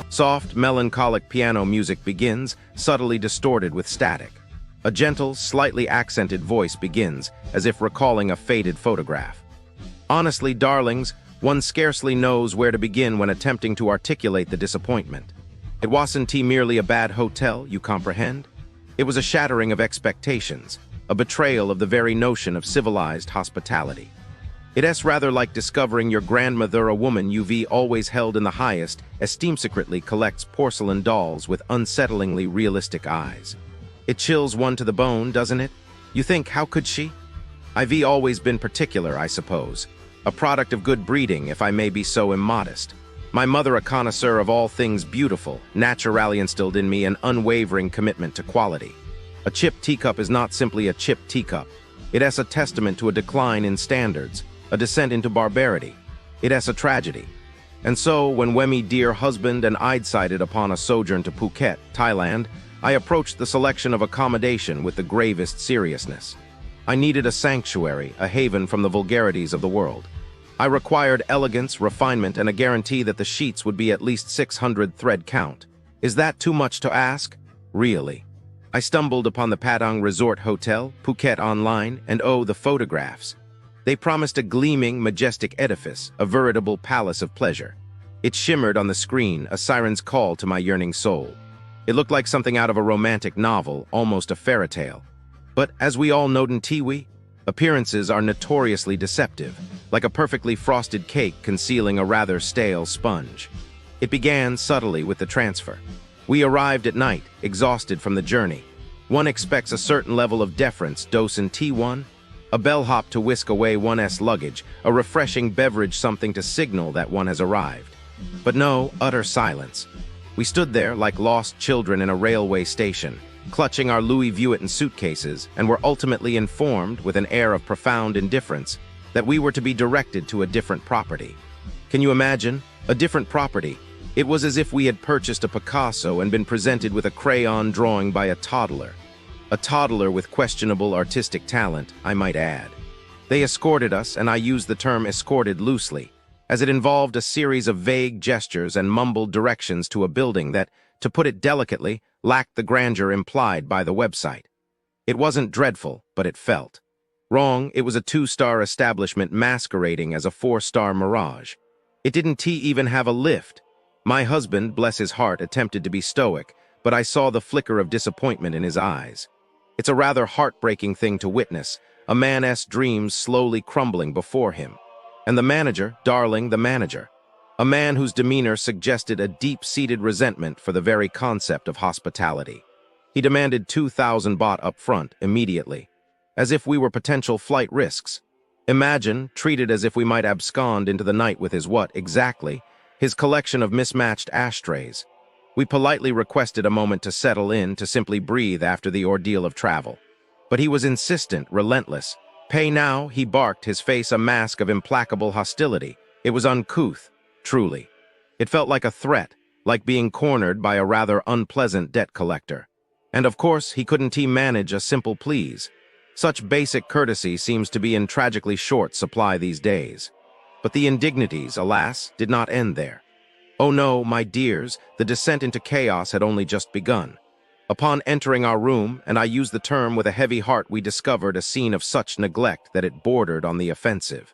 Soft, melancholic piano music begins, subtly distorted with static. A gentle, slightly accented voice begins, as if recalling a faded photograph. Honestly, darlings, one scarcely knows where to begin when attempting to articulate the disappointment. It wasn't merely a bad hotel, you comprehend? It was a shattering of expectations, a betrayal of the very notion of civilized hospitality. It's rather like discovering your grandmother, a woman you've always held in the highest esteem, secretly collects porcelain dolls with unsettlingly realistic eyes. It chills one to the bone, doesn't it? You think, how could she? I've always been particular, I suppose. A product of good breeding, if I may be so immodest. My mother, a connoisseur of all things beautiful, naturally instilled in me an unwavering commitment to quality. A chipped teacup is not simply a chipped teacup. It is a testament to a decline in standards, a descent into barbarity. It is a tragedy. And so, when Wemi, dear husband, and I'd decided upon a sojourn to Phuket, Thailand, I approached the selection of accommodation with the gravest seriousness. I needed a sanctuary, a haven from the vulgarities of the world. I required elegance, refinement, and a guarantee that the sheets would be at least 600 thread count. Is that too much to ask? Really. I stumbled upon the Patong Resort Hotel, Phuket online, and oh, the photographs. They promised a gleaming, majestic edifice, a veritable palace of pleasure. It shimmered on the screen, a siren's call to my yearning soul. It looked like something out of a romantic novel, almost a fairy tale. But as we all know in Tiwi, appearances are notoriously deceptive, like a perfectly frosted cake concealing a rather stale sponge. It began subtly with the transfer. We arrived at night, exhausted from the journey. One expects a certain level of deference, dose in T1, a bellhop to whisk away one's luggage, a refreshing beverage, something to signal that one has arrived. But no, utter silence. We stood there like lost children in a railway station, clutching our Louis Vuitton suitcases, and were ultimately informed, with an air of profound indifference, that we were to be directed to a different property. Can you imagine? A different property. It was as if we had purchased a Picasso and been presented with a crayon drawing by a toddler. A toddler with questionable artistic talent, I might add. They escorted us, and I use the term escorted loosely, as it involved a series of vague gestures and mumbled directions to a building that, to put it delicately, lacked the grandeur implied by the website. It wasn't dreadful, but it felt wrong. It was a 2-star establishment masquerading as a 4-star mirage. It didn't even have a lift. My husband, bless his heart, attempted to be stoic, but I saw the flicker of disappointment in his eyes. It's a rather heartbreaking thing to witness, a man's dreams slowly crumbling before him. And the manager, darling, the manager. A man whose demeanor suggested a deep-seated resentment for the very concept of hospitality. He demanded 2,000 baht up front, immediately, as if we were potential flight risks. Imagine, treated as if we might abscond into the night with his what, exactly? His collection of mismatched ashtrays. We politely requested a moment to settle in, to simply breathe after the ordeal of travel. But he was insistent, relentless. Pay now, he barked, his face a mask of implacable hostility. It was uncouth, truly. It felt like a threat, like being cornered by a rather unpleasant debt collector. And of course, he couldn't manage a simple please. Such basic courtesy seems to be in tragically short supply these days. But the indignities, alas, did not end there. Oh no, my dears, the descent into chaos had only just begun. Upon entering our room, and I use the term with a heavy heart, we discovered a scene of such neglect that it bordered on the offensive.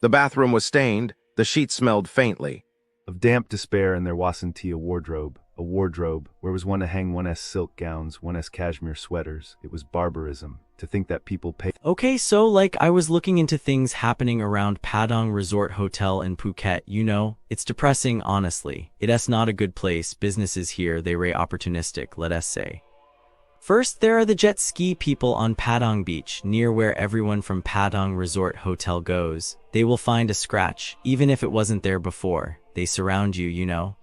The bathroom was stained, the sheets smelled faintly of damp despair, and there wasn't a wardrobe. A wardrobe, where was one to hang one's silk gowns, one's cashmere sweaters. It was barbarism. To think that people pay. Okay, so like I was looking into things happening around Patong Resort Hotel in Phuket, you know, it's depressing, honestly. It's not a good place. Businesses here, they ray opportunistic, let us say. First, there are the jet ski people on Patong Beach, near where everyone from Patong Resort Hotel goes. They will find a scratch, even if it wasn't there before. They surround you, you know.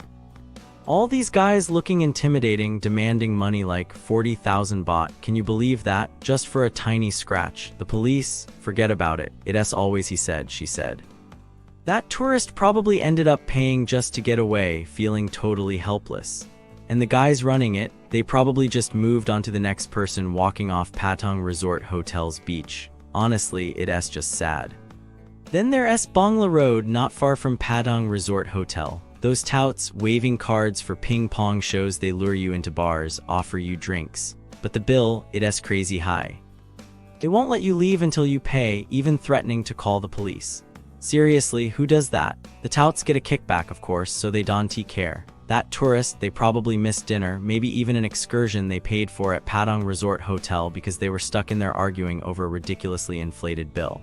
All these guys looking intimidating, demanding money like 40,000 baht. Can you believe that? Just for a tiny scratch. The police? Forget about it. It's always he said, she said. That tourist probably ended up paying just to get away, feeling totally helpless. And the guys running it, they probably just moved on to the next person walking off Patong Resort Hotel's beach. Honestly, it's just sad. Then there's Bangla Road, not far from Patong Resort Hotel. Those touts, waving cards for ping pong shows, they lure you into bars, offer you drinks. But the bill, it's crazy high. They won't let you leave until you pay, even threatening to call the police. Seriously, who does that? The touts get a kickback, of course, so they don't care. That tourist, they probably missed dinner, maybe even an excursion they paid for at Patong Resort Hotel because they were stuck in there arguing over a ridiculously inflated bill.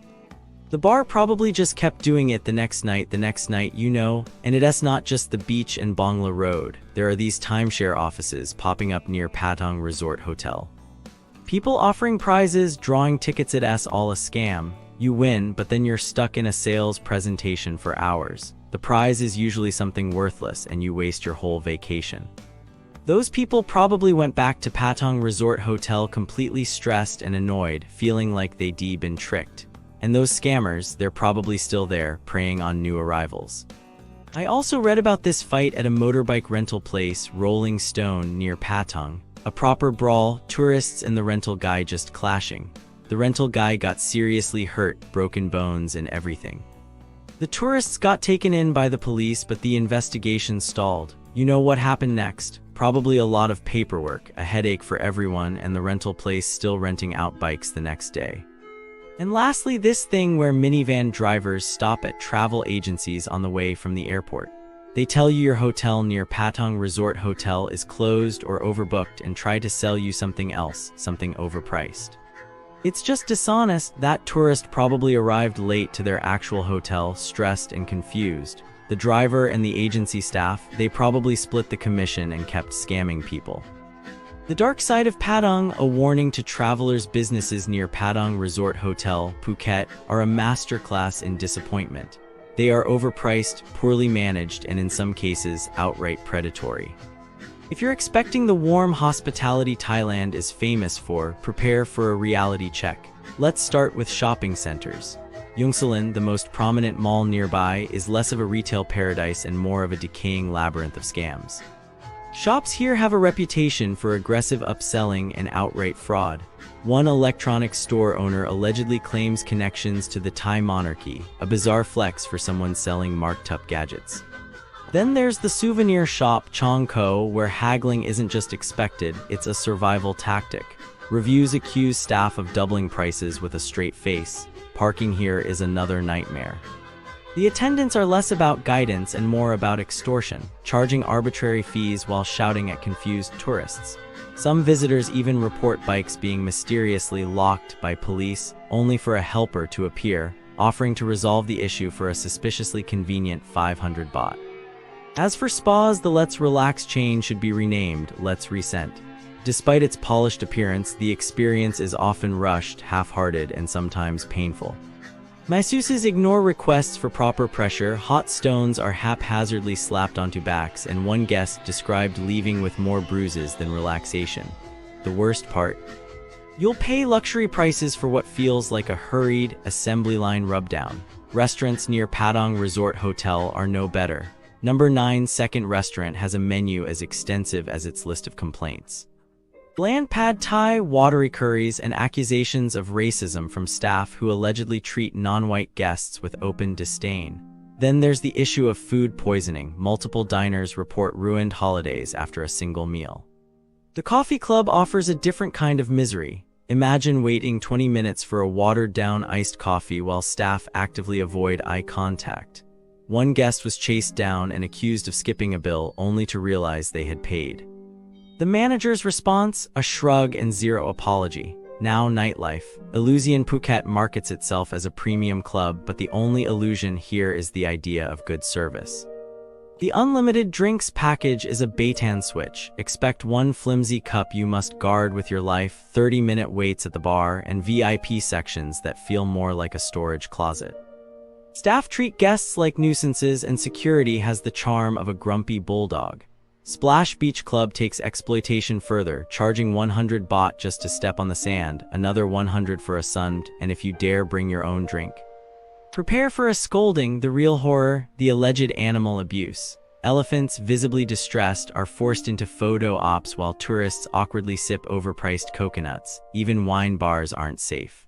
The bar probably just kept doing it the next night, and it's not just the beach and Bangla Road. There are these timeshare offices popping up near Patong Resort Hotel. People offering prizes, drawing tickets, it's all a scam. You win, but then you're stuck in a sales presentation for hours. The prize is usually something worthless and you waste your whole vacation. Those people probably went back to Patong Resort Hotel completely stressed and annoyed, feeling like they'd been tricked. And those scammers, they're probably still there, preying on new arrivals. I also read about this fight at a motorbike rental place, Rolling Stone, near Patong. A proper brawl, tourists and the rental guy just clashing. The rental guy got seriously hurt, broken bones and everything. The tourists got taken in by the police, but the investigation stalled. You know what happened next? Probably a lot of paperwork, a headache for everyone, and the rental place still renting out bikes the next day. And lastly, this thing where minivan drivers stop at travel agencies on the way from the airport. They tell you your hotel near Patong Resort Hotel is closed or overbooked and try to sell you something else, something overpriced. It's just dishonest. That tourist probably arrived late to their actual hotel, stressed and confused. The driver and the agency staff, they probably split the commission and kept scamming people. The dark side of Patong, a warning to travelers. Businesses near Patong Resort Hotel, Phuket, are a masterclass in disappointment. They are overpriced, poorly managed, and in some cases, outright predatory. If you're expecting the warm hospitality Thailand is famous for, prepare for a reality check. Let's start with shopping centers. Jungceylon, the most prominent mall nearby, is less of a retail paradise and more of a decaying labyrinth of scams. Shops here have a reputation for aggressive upselling and outright fraud. One electronics store owner allegedly claims connections to the Thai monarchy, a bizarre flex for someone selling marked-up gadgets. Then there's the souvenir shop Chong Ko, where haggling isn't just expected, it's a survival tactic. Reviews accuse staff of doubling prices with a straight face. Parking here is another nightmare. The attendants are less about guidance and more about extortion, charging arbitrary fees while shouting at confused tourists. Some visitors even report bikes being mysteriously locked by police, only for a helper to appear, offering to resolve the issue for a suspiciously convenient 500 baht. As for spas, the Let's Relax chain should be renamed Let's Resent. Despite its polished appearance, the experience is often rushed, half-hearted, and sometimes painful. Masseuses ignore requests for proper pressure, hot stones are haphazardly slapped onto backs, and one guest described leaving with more bruises than relaxation. The worst part? You'll pay luxury prices for what feels like a hurried, assembly line rubdown. Restaurants near Patong Resort Hotel are no better. Number 9 Second Restaurant has a menu as extensive as its list of complaints. Bland pad thai, watery curries, and accusations of racism from staff who allegedly treat non-white guests with open disdain. Then there's the issue of food poisoning. Multiple diners report ruined holidays after a single meal. The coffee club offers a different kind of misery. Imagine waiting 20 minutes for a watered-down iced coffee while staff actively avoid eye contact. One guest was chased down and accused of skipping a bill only to realize they had paid. The manager's response? A shrug and zero apology. Now nightlife. Illuzion Phuket markets itself as a premium club, but the only illusion here is the idea of good service. The unlimited drinks package is a bait-and switch. Expect one flimsy cup you must guard with your life, 30-minute waits at the bar, and VIP sections that feel more like a storage closet. Staff treat guests like nuisances, and security has the charm of a grumpy bulldog. Splash Beach Club takes exploitation further, charging 100 baht just to step on the sand, another 100 for a sund, and if you dare bring your own drink. Prepare for a scolding. The real horror, the alleged animal abuse. Elephants, visibly distressed, are forced into photo ops while tourists awkwardly sip overpriced coconuts. Even wine bars aren't safe.